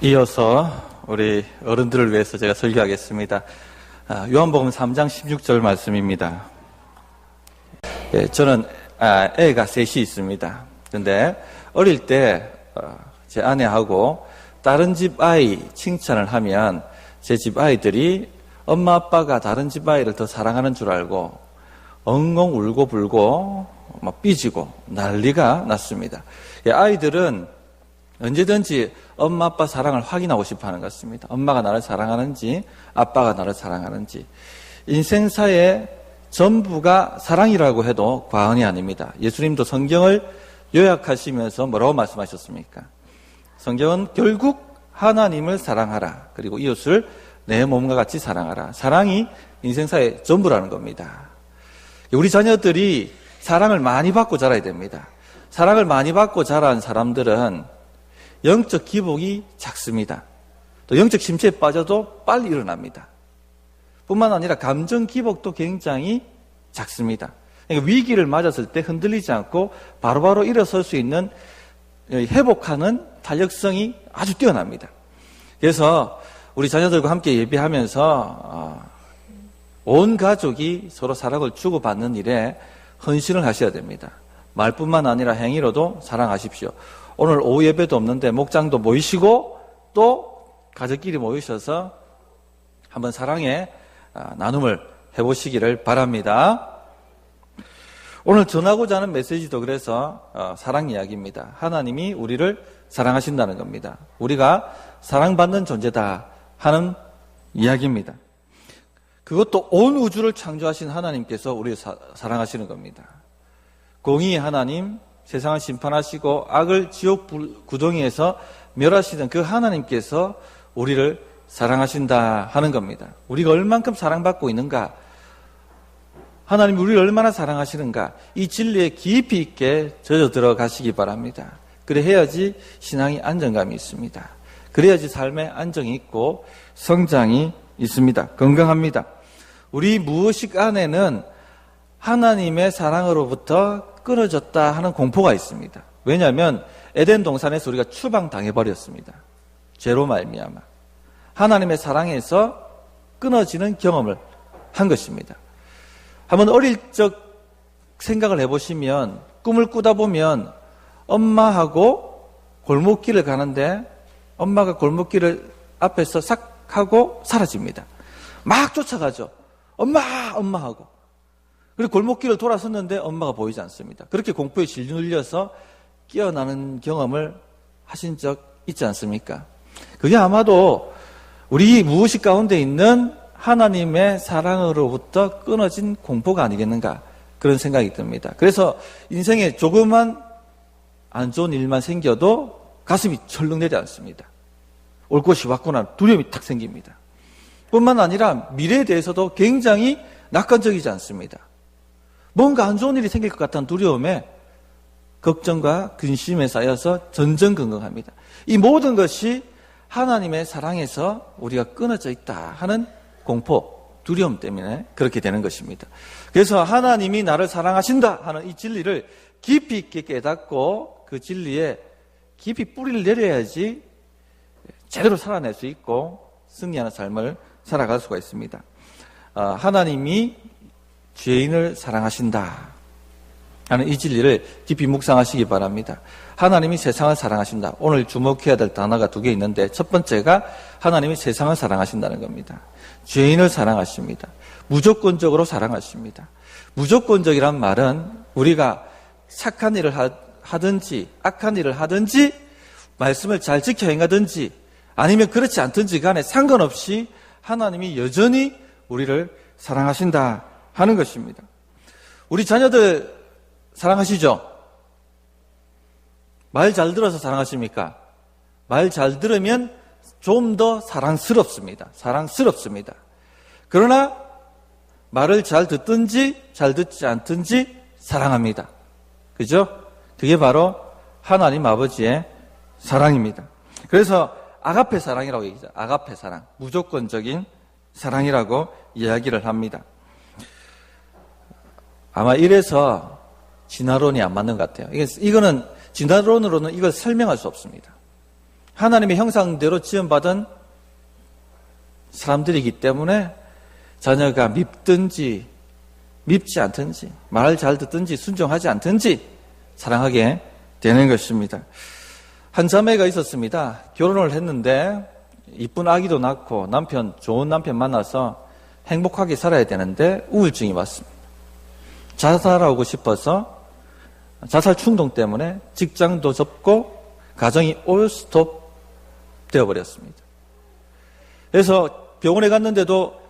이어서 우리 어른들을 위해서 제가 설교하겠습니다. 요한복음 3장 16절 말씀입니다. 저는 애가 셋이 있습니다. 근데 어릴 때 제 아내하고 다른 집 아이 칭찬을 하면 제 집 아이들이 엄마 아빠가 다른 집 아이를 더 사랑하는 줄 알고 엉엉 울고 불고 막 삐지고 난리가 났습니다. 아이들은 언제든지 엄마 아빠 사랑을 확인하고 싶어 하는 것 같습니다. 엄마가 나를 사랑하는지 아빠가 나를 사랑하는지. 인생사의 전부가 사랑이라고 해도 과언이 아닙니다. 예수님도 성경을 요약하시면서 뭐라고 말씀하셨습니까? 성경은 결국 하나님을 사랑하라, 그리고 이웃을 내 몸과 같이 사랑하라. 사랑이 인생사의 전부라는 겁니다. 우리 자녀들이 사랑을 많이 받고 자라야 됩니다. 사랑을 많이 받고 자란 사람들은 영적 기복이 작습니다. 또 영적 침체에 빠져도 빨리 일어납니다. 뿐만 아니라 감정 기복도 굉장히 작습니다. 그러니까 위기를 맞았을 때 흔들리지 않고 바로바로 일어설 수 있는 회복하는 탄력성이 아주 뛰어납니다. 그래서 우리 자녀들과 함께 예배하면서 온 가족이 서로 사랑을 주고받는 일에 헌신을 하셔야 됩니다. 말뿐만 아니라 행위로도 사랑하십시오. 오늘 오후 예배도 없는데 목장도 모이시고 또 가족끼리 모이셔서 한번 사랑의 나눔을 해보시기를 바랍니다. 오늘 전하고자 하는 메시지도 그래서 사랑 이야기입니다. 하나님이 우리를 사랑하신다는 겁니다. 우리가 사랑받는 존재다 하는 이야기입니다. 그것도 온 우주를 창조하신 하나님께서 우리를 사랑하시는 겁니다. 공의의 하나님, 세상을 심판하시고 악을 지옥 구덩이에서 멸하시던 그 하나님께서 우리를 사랑하신다 하는 겁니다. 우리가 얼만큼 사랑받고 있는가, 하나님이 우리를 얼마나 사랑하시는가, 이 진리에 깊이 있게 젖어 들어가시기 바랍니다. 그래 해야지 신앙이 안정감이 있습니다. 그래야지 삶에 안정이 있고 성장이 있습니다. 건강합니다. 우리 무의식 안에는 하나님의 사랑으로부터 끊어졌다 하는 공포가 있습니다. 왜냐하면 에덴 동산에서 우리가 추방당해버렸습니다. 죄로 말미암아 하나님의 사랑에서 끊어지는 경험을 한 것입니다. 한번 어릴 적 생각을 해보시면, 꿈을 꾸다 보면 엄마하고 골목길을 가는데 엄마가 골목길을 앞에서 싹 하고 사라집니다. 막 쫓아가죠. 엄마 하고. 그리고 골목길을 돌아섰는데 엄마가 보이지 않습니다. 그렇게 공포에 짓눌려서 깨어나는 경험을 하신 적 있지 않습니까? 그게 아마도 우리 무의식 가운데 있는 하나님의 사랑으로부터 끊어진 공포가 아니겠는가, 그런 생각이 듭니다. 그래서 인생에 조그만 안 좋은 일만 생겨도 가슴이 철렁 내려앉습니다. 올 것이 왔구나 두려움이 탁 생깁니다. 뿐만 아니라 미래에 대해서도 굉장히 낙관적이지 않습니다. 뭔가 안 좋은 일이 생길 것 같다는 두려움에 걱정과 근심에 쌓여서 전전긍긍합니다. 이 모든 것이 하나님의 사랑에서 우리가 끊어져 있다 하는 공포, 두려움 때문에 그렇게 되는 것입니다. 그래서 하나님이 나를 사랑하신다 하는 이 진리를 깊이 있게 깨닫고 그 진리에 깊이 뿌리를 내려야지 제대로 살아낼 수 있고 승리하는 삶을 살아갈 수가 있습니다. 하나님이 죄인을 사랑하신다 하는 이 진리를 깊이 묵상하시기 바랍니다. 하나님이 세상을 사랑하신다. 오늘 주목해야 될 단어가 두 개 있는데, 첫 번째가 하나님이 세상을 사랑하신다는 겁니다. 죄인을 사랑하십니다. 무조건적으로 사랑하십니다. 무조건적이란 말은 우리가 착한 일을 하든지 악한 일을 하든지 말씀을 잘 지켜 행하든지 아니면 그렇지 않든지 간에 상관없이 하나님이 여전히 우리를 사랑하신다 하는 것입니다. 우리 자녀들 사랑하시죠? 말 잘 들어서 사랑하십니까? 말 잘 들으면 좀 더 사랑스럽습니다. 그러나 말을 잘 듣든지 잘 듣지 않든지 사랑합니다. 그죠? 그게 바로 하나님 아버지의 사랑입니다. 그래서 아가페 사랑이라고 얘기하죠. 아가페 사랑, 무조건적인 사랑이라고 이야기를 합니다. 아마 이래서 진화론이 안 맞는 것 같아요. 이거는 진화론으로는 이걸 설명할 수 없습니다. 하나님의 형상대로 지음받은 사람들이기 때문에 자녀가 밉든지 밉지 않든지 말 잘 듣든지 순종하지 않든지 사랑하게 되는 것입니다. 한 자매가 있었습니다. 결혼을 했는데 이쁜 아기도 낳고 좋은 남편 만나서 행복하게 살아야 되는데 우울증이 왔습니다. 자살하고 싶어서 자살 충동 때문에 직장도 접고 가정이 올스톱 되어버렸습니다. 그래서 병원에 갔는데도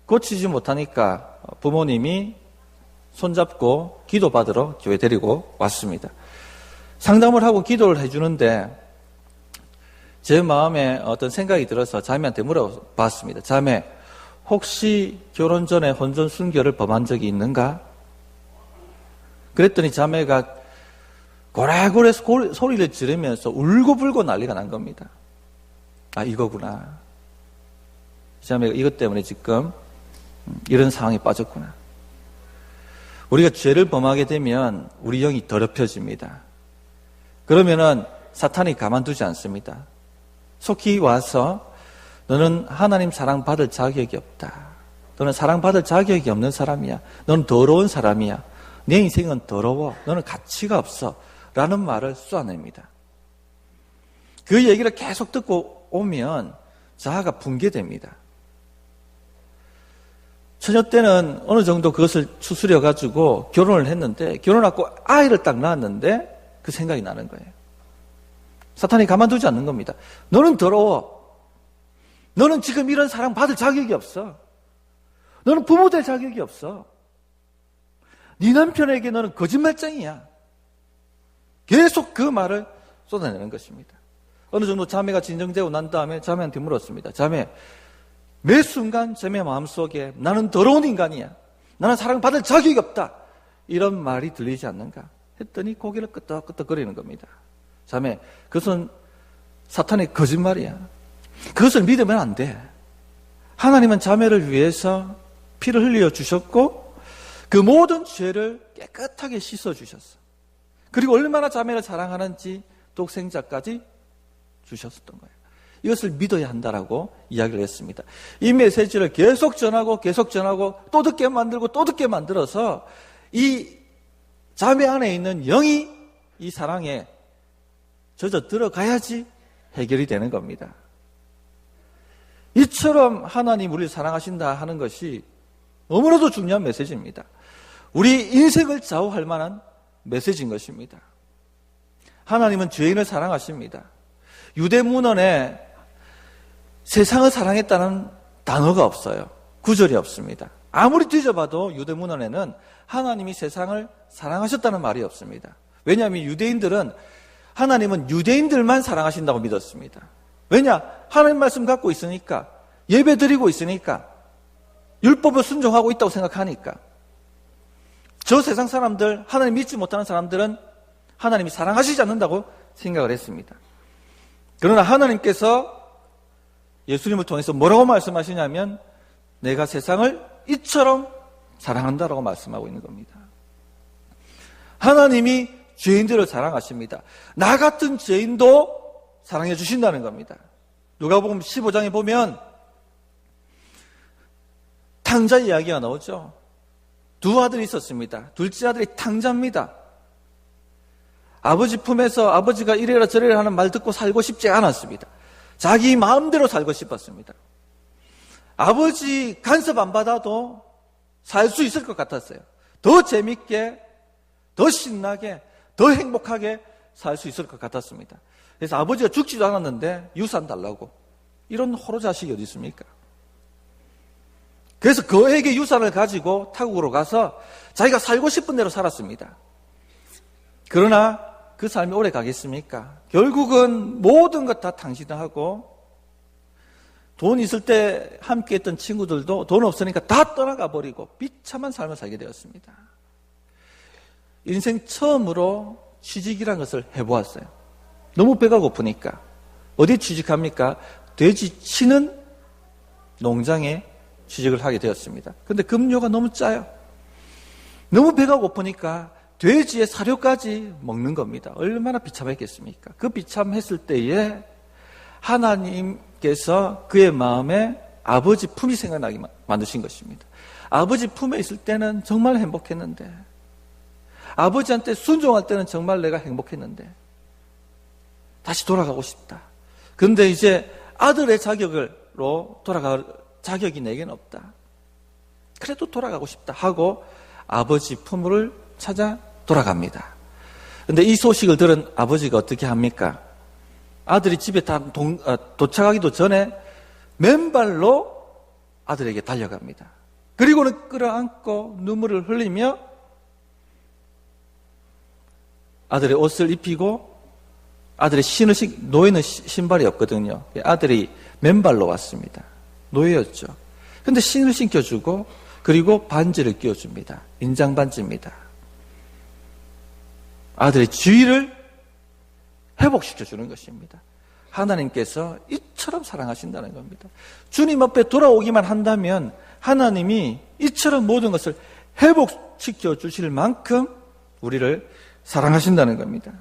고치지 못하니까 부모님이 손잡고 기도받으러 교회 데리고 왔습니다. 상담을 하고 기도를 해주는데 제 마음에 어떤 생각이 들어서 자매한테 물어봤습니다. 자매, 혹시 결혼 전에 혼전 순결을 범한 적이 있는가? 그랬더니 자매가 고래고래 소리를 지르면서 울고불고 난리가 난 겁니다. 아, 이거구나. 자매가 이것 때문에 지금 이런 상황에 빠졌구나. 우리가 죄를 범하게 되면 우리 영이 더럽혀집니다. 그러면은 사탄이 가만두지 않습니다. 속히 와서 너는 하나님 사랑받을 자격이 없다. 너는 사랑받을 자격이 없는 사람이야. 너는 더러운 사람이야. 내 인생은 더러워. 너는 가치가 없어. 라는 말을 쏘아냅니다. 그 얘기를 계속 듣고 오면 자아가 붕괴됩니다. 처녀 때는 어느 정도 그것을 추스려가지고 결혼을 했는데 결혼하고 아이를 딱 낳았는데 그 생각이 나는 거예요. 사탄이 가만두지 않는 겁니다. 너는 더러워. 너는 지금 이런 사랑 받을 자격이 없어. 너는 부모 될 자격이 없어. 네 남편에게 너는 거짓말쟁이야. 계속 그 말을 쏟아내는 것입니다. 어느 정도 자매가 진정되고 난 다음에 자매한테 물었습니다. 자매, 매 순간 자매 마음속에 나는 더러운 인간이야. 나는 사랑받을 자격이 없다. 이런 말이 들리지 않는가? 했더니 고개를 끄덕끄덕거리는 겁니다. 자매, 그것은 사탄의 거짓말이야. 그것을 믿으면 안 돼. 하나님은 자매를 위해서 피를 흘려 주셨고 그 모든 죄를 깨끗하게 씻어 주셨어. 그리고 얼마나 자매를 사랑하는지 독생자까지 주셨었던 거예요. 이것을 믿어야 한다라고 이야기를 했습니다. 이 메시지를 계속 전하고 또 듣게 만들고 또 듣게 만들어서 이 자매 안에 있는 영이 이 사랑에 젖어 들어가야지 해결이 되는 겁니다. 이처럼 하나님 우리를 사랑하신다 하는 것이 너무나도 중요한 메시지입니다. 우리 인생을 좌우할 만한 메시지인 것입니다. 하나님은 죄인을 사랑하십니다. 유대문헌에 세상을 사랑했다는 단어가 없어요. 구절이 없습니다. 아무리 뒤져봐도 유대문헌에는 하나님이 세상을 사랑하셨다는 말이 없습니다. 왜냐하면 유대인들은 하나님은 유대인들만 사랑하신다고 믿었습니다. 왜냐? 하나님 말씀 갖고 있으니까, 예배 드리고 있으니까, 율법을 순종하고 있다고 생각하니까. 저 세상 사람들, 하나님 믿지 못하는 사람들은 하나님이 사랑하시지 않는다고 생각을 했습니다. 그러나 하나님께서 예수님을 통해서 뭐라고 말씀하시냐면 내가 세상을 이처럼 사랑한다라고 말씀하고 있는 겁니다. 하나님이 죄인들을 사랑하십니다. 나 같은 죄인도 사랑해 주신다는 겁니다. 누가복음 15장에 보면 탕자 이야기가 나오죠. 두 아들이 있었습니다. 둘째 아들이 탕자입니다. 아버지 품에서 아버지가 이래라 저래라 하는 말 듣고 살고 싶지 않았습니다. 자기 마음대로 살고 싶었습니다. 아버지 간섭 안 받아도 살 수 있을 것 같았어요. 더 재밌게, 더 신나게, 더 행복하게 살 수 있을 것 같았습니다. 그래서 아버지가 죽지도 않았는데 유산 달라고. 이런 호로자식이 어디 있습니까? 그래서 그에게 유산을 가지고 타국으로 가서 자기가 살고 싶은 대로 살았습니다. 그러나 그 삶이 오래 가겠습니까? 결국은 모든 것 다 탕진하고 돈 있을 때 함께 했던 친구들도 돈 없으니까 다 떠나가 버리고 비참한 삶을 살게 되었습니다. 인생 처음으로 취직이라는 것을 해보았어요. 너무 배가 고프니까. 어디 취직합니까? 돼지 치는 농장에 취직을 하게 되었습니다. 그런데 급료가 너무 짜요. 너무 배가 고프니까 돼지의 사료까지 먹는 겁니다. 얼마나 비참했겠습니까? 그 비참했을 때에 하나님께서 그의 마음에 아버지 품이 생각나게 만드신 것입니다. 아버지 품에 있을 때는 정말 행복했는데, 아버지한테 순종할 때는 정말 내가 행복했는데 다시 돌아가고 싶다. 그런데 이제 아들의 자격으로 돌아갈 자격이 내게는 없다. 그래도 돌아가고 싶다 하고 아버지 품을 찾아 돌아갑니다. 그런데 이 소식을 들은 아버지가 어떻게 합니까? 아들이 집에 도착하기도 전에 맨발로 아들에게 달려갑니다. 그리고는 끌어안고 눈물을 흘리며 아들의 옷을 입히고, 아들의 노예는 신발이 없거든요. 아들이 맨발로 왔습니다. 노예였죠. 근데 신을 신겨주고, 그리고 반지를 끼워줍니다. 인장 반지입니다. 아들의 지위를 회복시켜주는 것입니다. 하나님께서 이처럼 사랑하신다는 겁니다. 주님 앞에 돌아오기만 한다면 하나님이 이처럼 모든 것을 회복시켜 주실 만큼 우리를 사랑하신다는 겁니다.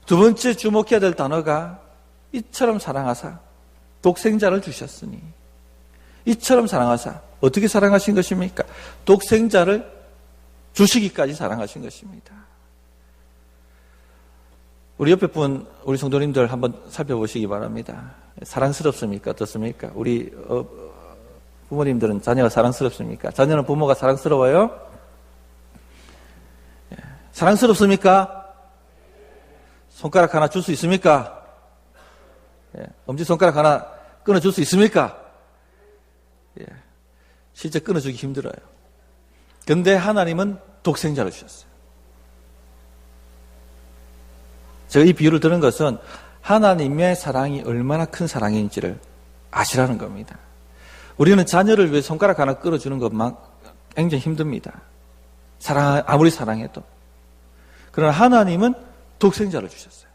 두 번째 주목해야 될 단어가 이처럼 사랑하사 독생자를 주셨으니, 이처럼 사랑하사 어떻게 사랑하신 것입니까? 독생자를 주시기까지 사랑하신 것입니다. 우리 옆에 분, 우리 성도님들 한번 살펴보시기 바랍니다. 사랑스럽습니까? 어떻습니까? 우리 부모님들은 자녀가 사랑스럽습니까? 자녀는 부모가 사랑스러워요? 사랑스럽습니까? 손가락 하나 줄 수 있습니까? 엄지손가락 하나 끊어줄 수 있습니까? 실제 끊어주기 힘들어요. 그런데 하나님은 독생자를 주셨어요. 제가 이 비유를 들은 것은 하나님의 사랑이 얼마나 큰 사랑인지를 아시라는 겁니다. 우리는 자녀를 위해 손가락 하나 끌어주는 것만 굉장히 힘듭니다. 아무리 사랑해도. 그러나 하나님은 독생자를 주셨어요.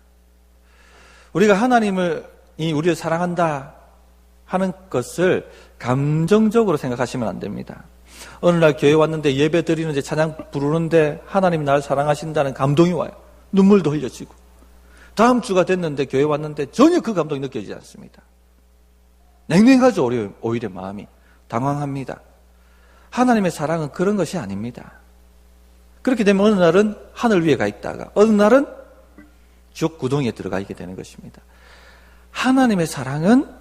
우리가 하나님을 우리를 사랑한다 하는 것을 감정적으로 생각하시면 안 됩니다. 어느 날 교회 왔는데 예배 드리는데 찬양 부르는데 하나님이 나를 사랑하신다는 감동이 와요. 눈물도 흘려지고. 다음 주가 됐는데 교회 왔는데 전혀 그 감동이 느껴지지 않습니다. 냉랭하죠. 오히려 마음이 당황합니다. 하나님의 사랑은 그런 것이 아닙니다. 그렇게 되면 어느 날은 하늘 위에 가 있다가 어느 날은 지옥 구덩이에 들어가 있게 되는 것입니다. 하나님의 사랑은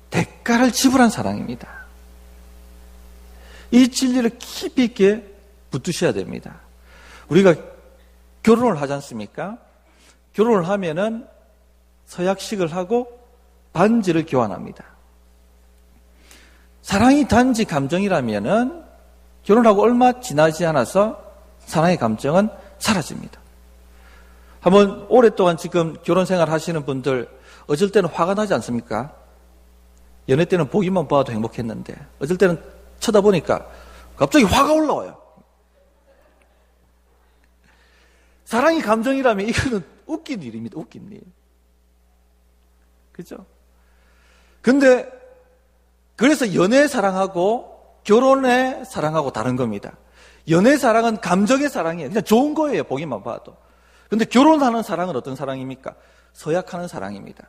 대가를 지불한 사랑입니다. 이 진리를 깊이 있게 붙드셔야 됩니다. 우리가 결혼을 하지 않습니까? 결혼을 하면은 서약식을 하고 반지를 교환합니다. 사랑이 단지 감정이라면은 결혼하고 얼마 지나지 않아서 사랑의 감정은 사라집니다. 한번 오랫동안 지금 결혼 생활 하시는 분들 어쩔 때는 화가 나지 않습니까? 연애 때는 보기만 봐도 행복했는데 어쩔 때는 쳐다보니까 갑자기 화가 올라와요. 사랑이 감정이라면 이거는 웃긴 일입니다. 웃긴 일. 그죠? 근데 그래서 연애 사랑하고 결혼의 사랑하고 다른 겁니다. 연애 사랑은 감정의 사랑이에요. 그냥 좋은 거예요. 보기만 봐도. 근데 결혼하는 사랑은 어떤 사랑입니까? 서약하는 사랑입니다.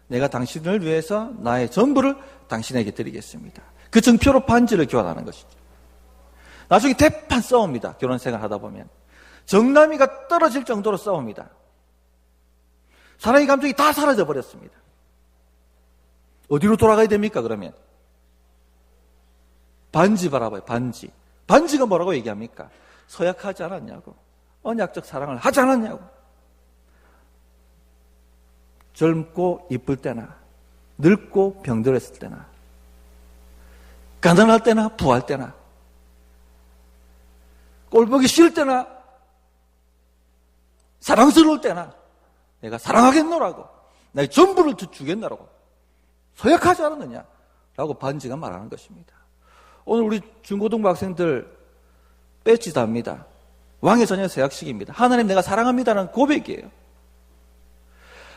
내가 당신을 위해서 나의 전부를 당신에게 드리겠습니다. 그 증표로 반지를 교환하는 것이죠. 나중에 대판 싸웁니다. 결혼 생활 하다 보면. 정남이가 떨어질 정도로 싸웁니다. 사랑의 감정이 다 사라져 버렸습니다. 어디로 돌아가야 됩니까, 그러면? 반지 바라봐요, 반지. 반지가 뭐라고 얘기합니까? 서약하지 않았냐고. 언약적 사랑을 하지 않았냐고. 젊고 이쁠 때나, 늙고 병들었을 때나, 가난할 때나, 부할 때나, 꼴보기 싫을 때나, 사랑스러울 때나, 내가 사랑하겠노라고, 나의 전부를 주겠노라고, 서약하지 않았느냐? 라고 반지가 말하는 것입니다. 오늘 우리 중고등부 학생들 배지도 합니다. 왕의 자녀 서약식입니다. 하나님 내가 사랑합니다라는 고백이에요.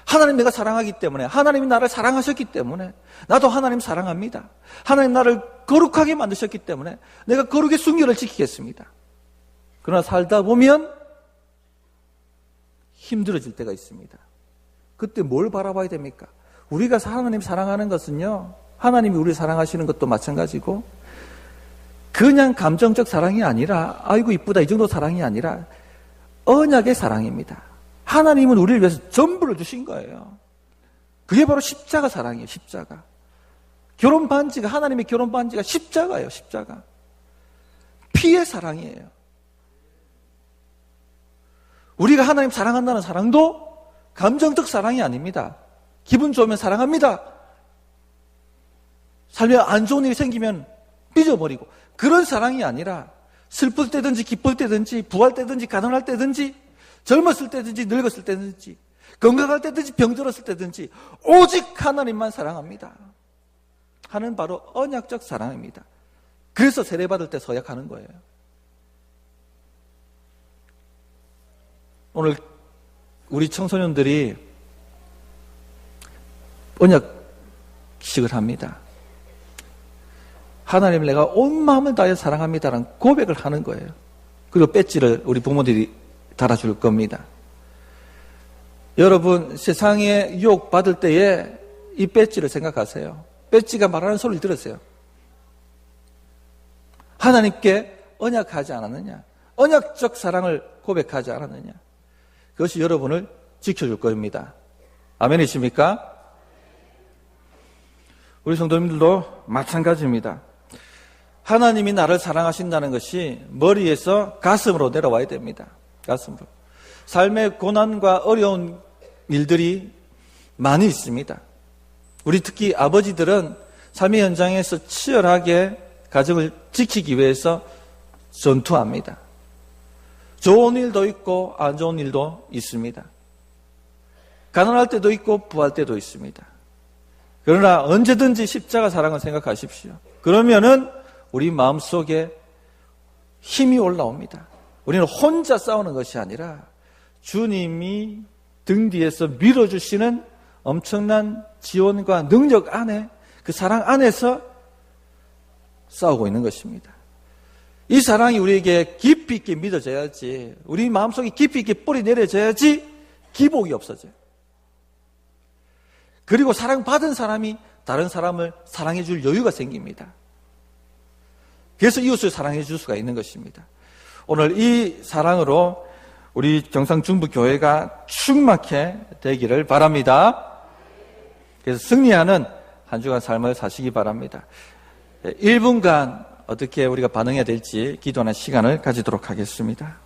하나님 내가 사랑하기 때문에, 하나님이 나를 사랑하셨기 때문에 나도 하나님 사랑합니다. 하나님 나를 거룩하게 만드셨기 때문에 내가 거룩의 순결을 지키겠습니다. 그러나 살다 보면 힘들어질 때가 있습니다. 그때 뭘 바라봐야 됩니까? 우리가 하나님 사랑하는 것은요, 하나님이 우리를 사랑하시는 것도 마찬가지고, 그냥 감정적 사랑이 아니라, 아이고 이쁘다 이 정도 사랑이 아니라 언약의 사랑입니다. 하나님은 우리를 위해서 전부를 주신 거예요. 그게 바로 십자가 사랑이에요. 십자가. 결혼 반지가, 하나님의 결혼 반지가 십자가예요. 십자가. 피의 사랑이에요. 우리가 하나님 사랑한다는 사랑도 감정적 사랑이 아닙니다. 기분 좋으면 사랑합니다. 삶에 안 좋은 일이 생기면 삐져버리고, 그런 사랑이 아니라 슬플 때든지 기쁠 때든지 부할 때든지 가난할 때든지 젊었을 때든지 늙었을 때든지 건강할 때든지 병들었을 때든지 오직 하나님만 사랑합니다 하는 바로 언약적 사랑입니다. 그래서 세례받을 때 서약하는 거예요. 오늘 우리 청소년들이 언약식을 합니다. 하나님을 내가 온 마음을 다해 사랑합니다라는 고백을 하는 거예요. 그리고 배지를 우리 부모들이 달아줄 겁니다. 여러분, 세상에 유혹 받을 때에 이 배지를 생각하세요. 배지가 말하는 소리를 들으세요. 하나님께 언약하지 않았느냐? 언약적 사랑을 고백하지 않았느냐? 그것이 여러분을 지켜줄 겁니다. 아멘이십니까? 우리 성도님들도 마찬가지입니다. 하나님이 나를 사랑하신다는 것이 머리에서 가슴으로 내려와야 됩니다. 가슴으로. 삶의 고난과 어려운 일들이 많이 있습니다. 우리 특히 아버지들은 삶의 현장에서 치열하게 가정을 지키기 위해서 전투합니다. 좋은 일도 있고 안 좋은 일도 있습니다. 가난할 때도 있고 부할 때도 있습니다. 그러나 언제든지 십자가 사랑을 생각하십시오. 그러면은 우리 마음속에 힘이 올라옵니다. 우리는 혼자 싸우는 것이 아니라 주님이 등 뒤에서 밀어주시는 엄청난 지원과 능력 안에, 그 사랑 안에서 싸우고 있는 것입니다. 이 사랑이 우리에게 깊이 있게 믿어져야지, 우리 마음속에 깊이 있게 뿌리 내려져야지 기복이 없어져요. 그리고 사랑받은 사람이 다른 사람을 사랑해 줄 여유가 생깁니다. 그래서 이웃을 사랑해 줄 수가 있는 것입니다. 오늘 이 사랑으로 우리 경상중부교회가 충만케 되기를 바랍니다. 그래서 승리하는 한 주간 삶을 사시기 바랍니다. 1분간 어떻게 우리가 반응해야 될지 기도하는 시간을 가지도록 하겠습니다.